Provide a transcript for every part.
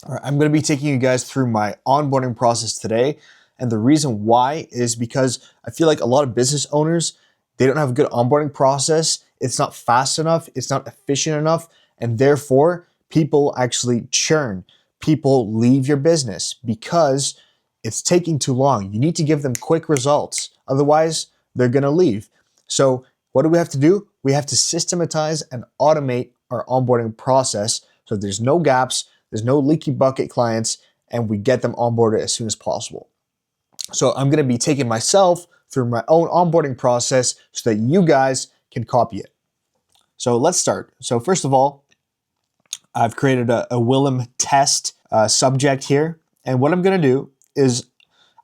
All right, I'm going to be taking you guys through my onboarding process today. And the reason why is because I feel like a lot of business owners, they don't have a good onboarding process. It's not fast enough. It's not efficient enough. And therefore, people actually churn. People leave your business because it's taking too long. You need to give them quick results. Otherwise, they're going to leave. So what do we have to do? We have to systematize and automate our onboarding process so there's no gaps, there's no leaky bucket clients, and we get them onboarded as soon as possible. So I'm going to be taking myself through my own onboarding process so that you guys can copy it. So let's start. So first of all, I've created a Willem test subject here. And what I'm going to do is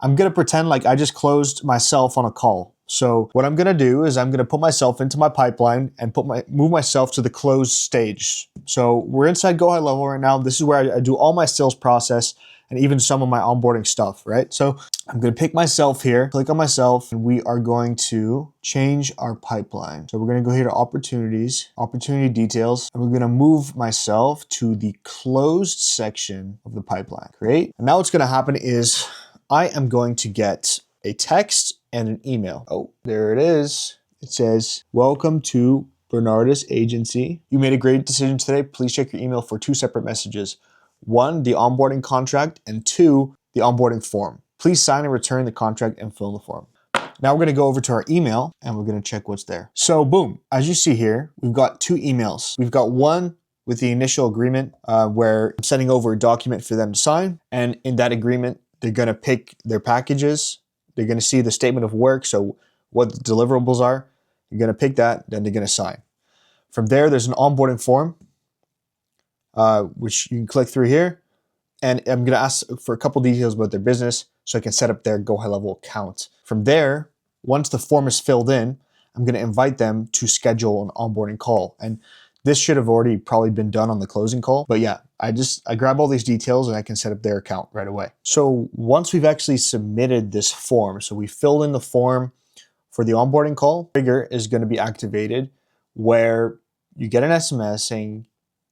I'm going to pretend like I just closed myself on a call. So what I'm going to do is I'm going to put myself into my pipeline and move myself to the closed stage. So we're inside Go High Level right now. This is where I do all my sales process and even some of my onboarding stuff, right? So I'm going to pick myself here, click on myself, and we are going to change our pipeline. So we're going to go here to opportunities, opportunity details, and we're going to move myself to the closed section of the pipeline. Great. And now what's going to happen is I am going to get a text and an email. Oh, there it is. It says, "Welcome to Bernardus Agency. You made a great decision today. Please check your email for 2 separate messages. 1, the onboarding contract, and 2, the onboarding form. Please sign and return the contract and fill in the form." Now we're going to go over to our email and we're going to check what's there. So boom, as you see here, we've got 2 emails. We've got one with the initial agreement where I'm sending over a document for them to sign. And in that agreement, they're going to pick their packages. They're going to see the statement of work, so what the deliverables are. You're going to pick that, then they're going to sign. From there, there's an onboarding form, which you can click through here. And I'm going to ask for a couple details about their business so I can set up their Go High Level account. From there, once the form is filled in, I'm going to invite them to schedule an onboarding call. And this should have already probably been done on the closing call. But yeah, I grab all these details and I can set up their account right away. So once we've actually submitted this form, so we filled in the form for the onboarding call, trigger is going to be activated where you get an SMS saying,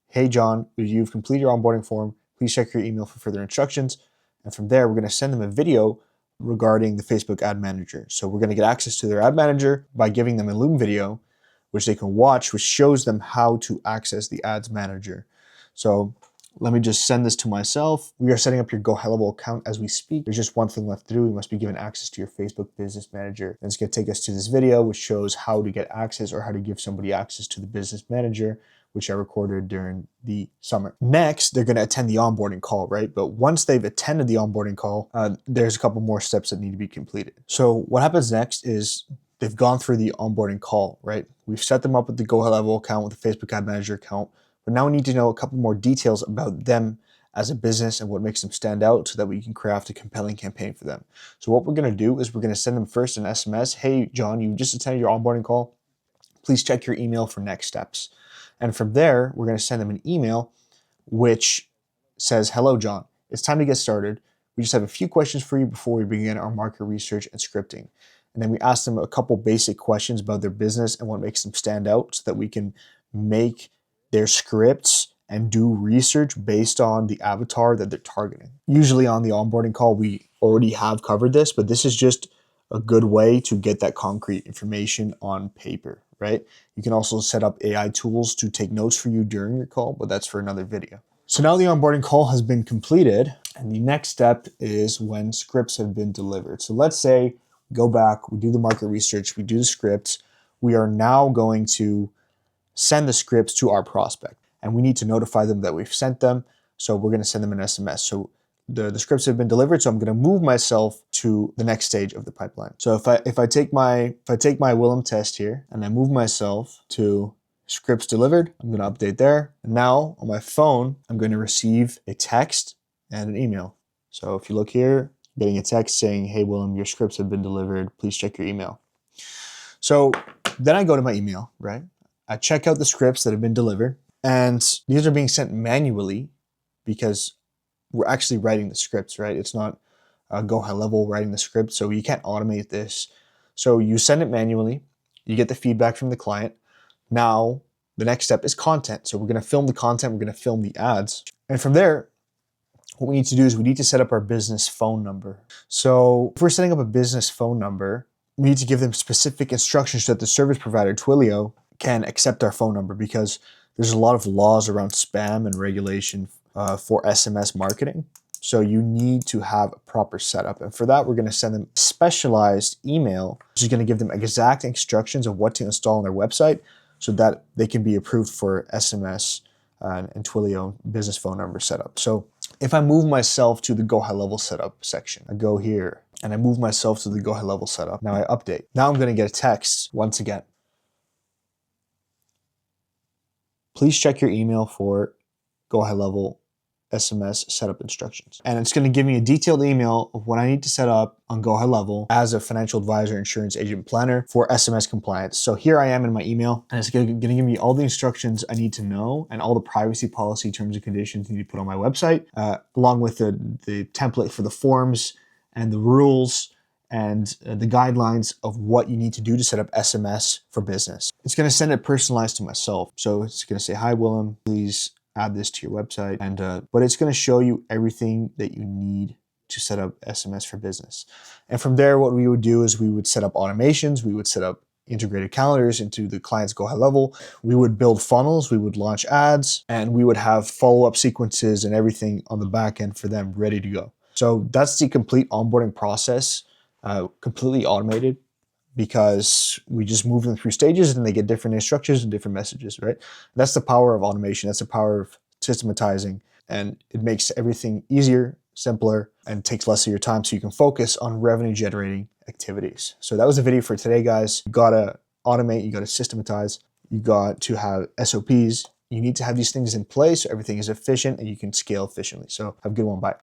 "Hey John, you've completed your onboarding form. Please check your email for further instructions." And from there, we're going to send them a video regarding the Facebook ad manager. So we're going to get access to their ad manager by giving them a Loom video, which they can watch, which shows them how to access the ads manager. So let me just send this to myself. We are setting up your Go High Level account as we speak. There's just one thing left to do. You must be given access to your Facebook Business Manager. And it's going to take us to this video, which shows how to get access or how to give somebody access to the Business Manager, which I recorded during the summer. Next, they're going to attend the onboarding call, right? But once they've attended the onboarding call, there's a couple more steps that need to be completed. So what happens next is they've gone through the onboarding call, right? We've set them up with the Go High Level account, with the Facebook Ad Manager account, but now we need to know a couple more details about them as a business and what makes them stand out so that we can craft a compelling campaign for them. So what we're going to do is we're going to send them first an SMS. "Hey, John, you just attended your onboarding call. Please check your email for next steps." And from there, we're going to send them an email which says, "Hello, John. It's time to get started. We just have a few questions for you before we begin our market research and scripting." And then we ask them a couple basic questions about their business and what makes them stand out so that we can make their scripts and do research based on the avatar that they're targeting. Usually on the onboarding call, we already have covered this, but this is just a good way to get that concrete information on paper, right? You can also set up AI tools to take notes for you during your call, but that's for another video. So now the onboarding call has been completed, and the next step is when scripts have been delivered. So let's say we go back, we do the market research, we do the scripts. We are now going to send the scripts to our prospect, and we need to notify them that we've sent them. So we're going to send them an SMS. So the scripts have been delivered, so I'm going to move myself to the next stage of the pipeline. So if I take my Willem test here and I move myself to scripts delivered, I'm going to update there. And now on my phone, I'm going to receive a text and an email. So if you look here, getting a text saying, "Hey Willem, your scripts have been delivered. Please check your email." So then I go to my email, right? I check out the scripts that have been delivered, and these are being sent manually because we're actually writing the scripts, right? It's not Go High Level writing the script, so you can't automate this. So you send it manually, you get the feedback from the client. Now, the next step is content. So we're going to film the content, we're going to film the ads. And from there, what we need to do is we need to set up our business phone number. So if we're setting up a business phone number, we need to give them specific instructions so that the service provider, Twilio, can accept our phone number, because there's a lot of laws around spam and regulation for SMS marketing. So you need to have a proper setup. And for that, we're going to send them a specialized email, which is going to give them exact instructions of what to install on their website so that they can be approved for SMS and Twilio business phone number setup. So if I move myself to the Go High Level Setup section, I go here and I move myself to the Go High Level Setup. Now I update. Now I'm going to get a text once again. Please check your email for Go High Level SMS setup instructions. And it's going to give me a detailed email of what I need to set up on Go High Level as a financial advisor, insurance agent, planner for SMS compliance. So here I am in my email, and it's going to give me all the instructions I need to know and all the privacy policy terms and conditions you need to put on my website, along with the template for the forms and the rules and the guidelines of what you need to do to set up SMS for business. It's going to send it personalized to myself. So it's going to say, "Hi, Willem, please add this to your website." And but it's going to show you everything that you need to set up SMS for business. And from there, what we would do is we would set up automations. We would set up integrated calendars into the client's Go High Level. We would build funnels. We would launch ads, and we would have follow-up sequences and everything on the back end for them ready to go. So that's the complete onboarding process, completely automated, because we just move them through stages and they get different instructions and different messages, right? That's the power of automation. That's the power of systematizing, and it makes everything easier, simpler, and takes less of your time so you can focus on revenue generating activities. So that was the video for today, guys. You gotta automate, you gotta systematize, you got to have SOPs. You need to have these things in place so everything is efficient and you can scale efficiently. So have a good one. Bye.